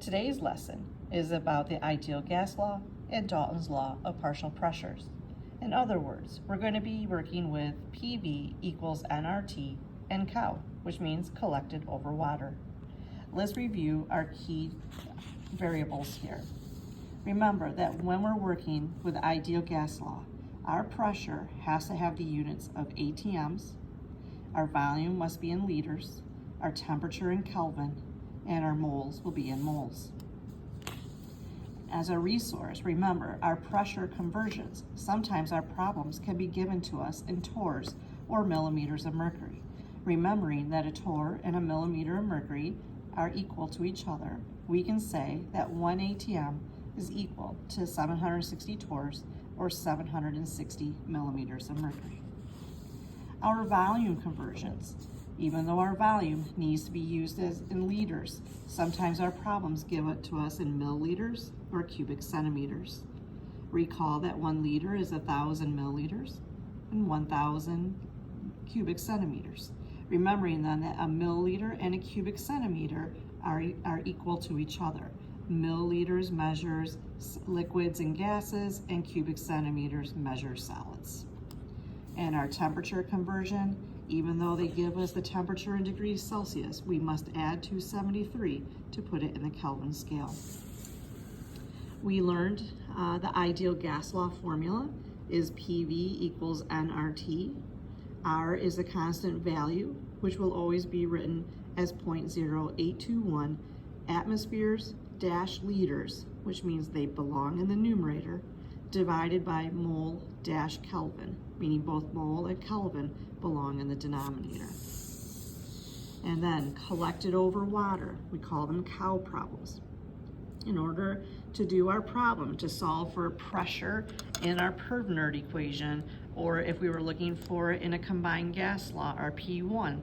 Today's lesson is about the ideal gas law and Dalton's law of partial pressures. In other words, we're going to be working with PV equals nRT and COW, which means collected over water. Let's review our key variables here. Remember that when we're working with the ideal gas law, our pressure has to have the units of ATMs, our volume must be in liters, our temperature in Kelvin, and our moles will be in moles. As a resource, remember our pressure conversions. Sometimes our problems can be given to us in torrs or millimeters of mercury. Remembering that a torr and a millimeter of mercury are equal to each other, we can say that 1 ATM is equal to 760 torrs or 760 millimeters of mercury. Our volume conversions. Even though our volume needs to be used as in liters, sometimes our problems give it to us in milliliters or cubic centimeters. Recall that 1 liter is 1,000 milliliters and 1,000 cubic centimeters. Remembering then that a milliliter and a cubic centimeter are equal to each other. Milliliters measures liquids and gases, and cubic centimeters measure solids. And our temperature conversion, even though they give us the temperature in degrees Celsius, we must add 273 to put it in the Kelvin scale. We learned the ideal gas law formula is PV equals nRT. R is a constant value, which will always be written as 0.0821 atmospheres dash liters, which means they belong in the numerator, divided by mole dash Kelvin, meaning both mole and Kelvin belong in the denominator. And then collected over water, we call them COW problems. In order to do our problem, to solve for pressure in our Pervenert equation, or if we were looking for it in a combined gas law, our P1,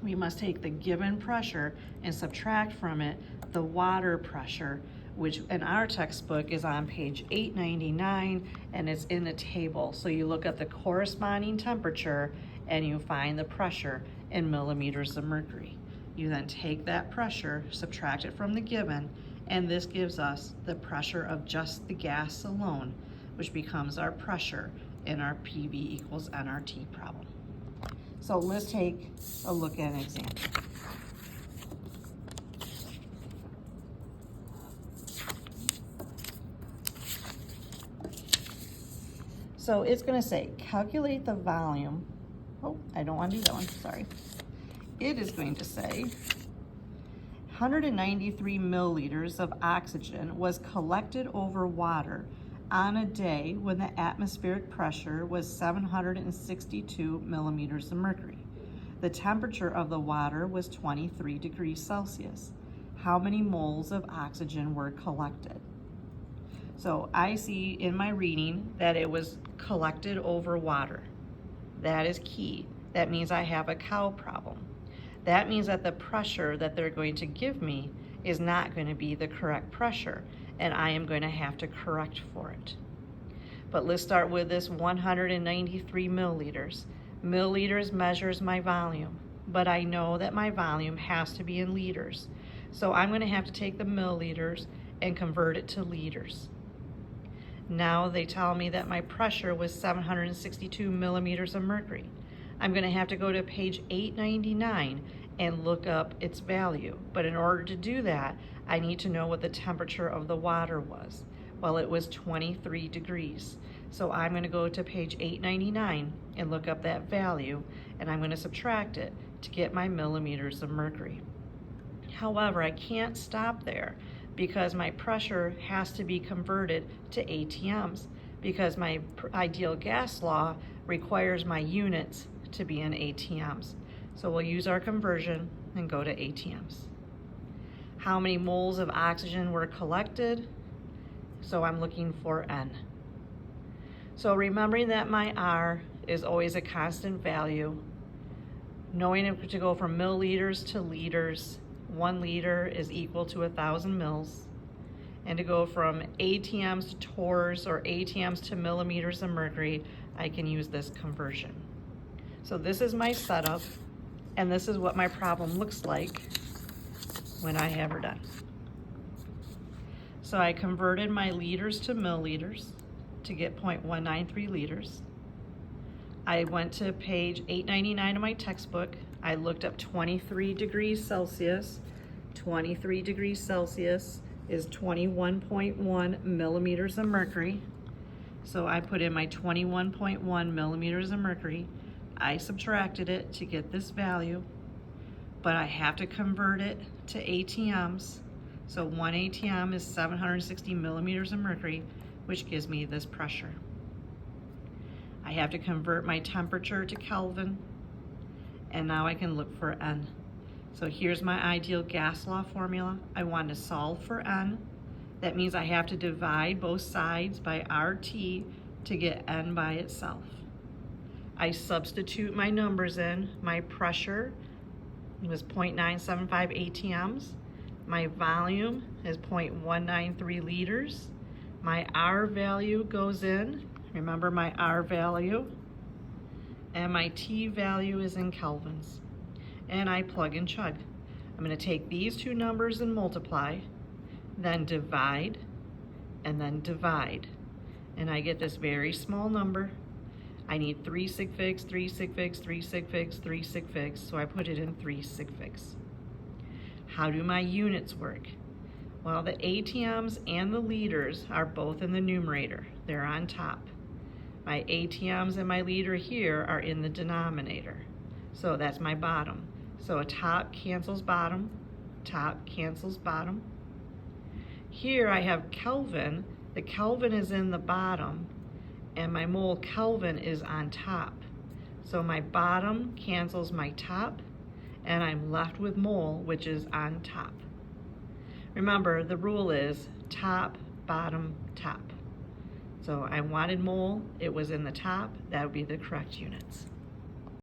we must take the given pressure and subtract from it the water pressure, which in our textbook is on page 899 and it's in the table. So you look at the corresponding temperature and you find the pressure in millimeters of mercury. You then take that pressure, subtract it from the given, and this gives us the pressure of just the gas alone, which becomes our pressure in our PV equals nRT problem. So let's take a look at an example. So it's going to say, calculate the volume. Oh, I don't want to do that one, sorry. It is going to say 193 milliliters of oxygen was collected over water on a day when the atmospheric pressure was 762 millimeters of mercury. The temperature of the water was 23 degrees Celsius. How many moles of oxygen were collected? So I see in my reading that it was collected over water. That is key. That means I have a COW problem. That means that the pressure that they're going to give me is not going to be the correct pressure, and I am going to have to correct for it. But let's start with this 193 milliliters. Milliliters measures my volume, but I know that my volume has to be in liters. So I'm going to have to take the milliliters and convert it to liters. Now they tell me that my pressure was 762 millimeters of mercury. I'm going to have to go to page 899 and look up its value. But in order to do that, I need to know what the temperature of the water was. Well, it was 23 degrees. So I'm going to go to page 899 and look up that value, and I'm going to subtract it to get my millimeters of mercury. However, I can't stop there because my pressure has to be converted to ATMs, because my ideal gas law requires my units to be in ATMs. So we'll use our conversion and go to ATMs. How many moles of oxygen were collected? So I'm looking for N. So remembering that my R is always a constant value, knowing to go from milliliters to liters, 1 liter is equal to 1,000 mils, and to go from ATMs to torrs or ATMs to millimeters of mercury, I can use this conversion. So this is my setup, and this is what my problem looks like when I have her done. So I converted my liters to milliliters to get 0.193 liters. I went to page 899 of my textbook. I looked up 23 degrees Celsius. 23 degrees Celsius is 21.1 millimeters of mercury. So I put in my 21.1 millimeters of mercury. I subtracted it to get this value, but I have to convert it to ATMs. So 1 ATM is 760 millimeters of mercury, which gives me this pressure. I have to convert my temperature to Kelvin, and now I can look for N. So here's my ideal gas law formula. I want to solve for N. That means I have to divide both sides by RT to get N by itself. I substitute my numbers in. My pressure was 0.975 ATMs. My volume is 0.193 liters. My R value goes in. Remember my R value. And my T value is in kelvins. And I plug and chug. I'm going to take these two numbers and multiply, then divide, and then divide. And I get this very small number. I need 3 sig figs, 3 sig figs, 3 sig figs, 3 sig figs, so I put it in 3 sig figs. How do my units work? Well, the ATMs and the liters are both in the numerator. They're on top. My ATMs and my liter here are in the denominator. So that's my bottom. So a top cancels bottom, top cancels bottom. Here I have Kelvin. The Kelvin is in the bottom, and my mole Kelvin is on top. So my bottom cancels my top, and I'm left with mole, which is on top. Remember, the rule is top, bottom, top. So I wanted mole, it was in the top, that would be the correct units.